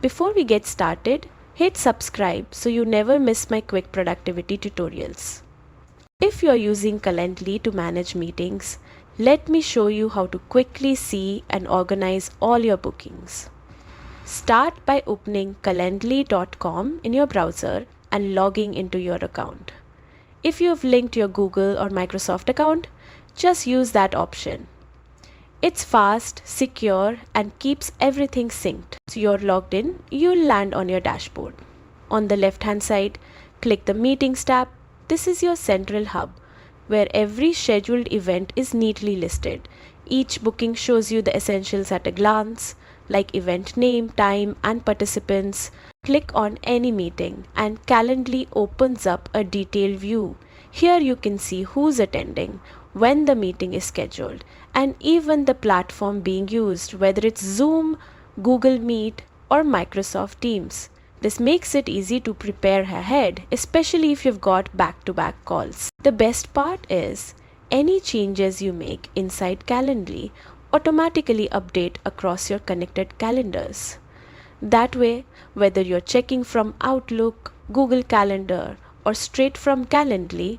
Before we get started, hit subscribe so you never miss my quick productivity tutorials. If you are using Calendly to manage meetings, let me show you how to quickly see and organize all your bookings. Start by opening calendly.com in your browser and logging into your account. If you have linked your Google or Microsoft account, just use that option. It's fast, secure, and keeps everything synced. So you're logged in, you'll land on your dashboard. On the left-hand side, click the Meetings tab. This is your central hub, where every scheduled event is neatly listed. Each booking shows you the essentials at a glance, like event name, time, and participants. Click on any meeting and Calendly opens up a detailed view. Here you can see who's attending, when the meeting is scheduled, and even the platform being used, whether it's Zoom, Google Meet, or Microsoft Teams. This makes it easy to prepare ahead, especially if you've got back-to-back calls. The best part is, any changes you make inside Calendly automatically update across your connected calendars. That way, whether you're checking from Outlook, Google Calendar, or straight from Calendly,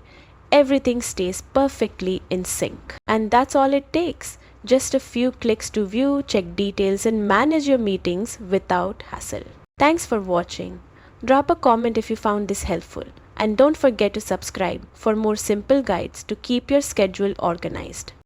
everything stays perfectly in sync. And that's all it takes. Just a few clicks to view, check details, and manage your meetings without hassle. Thanks for watching. Drop a comment if you found this helpful. And don't forget to subscribe for more simple guides to keep your schedule organized.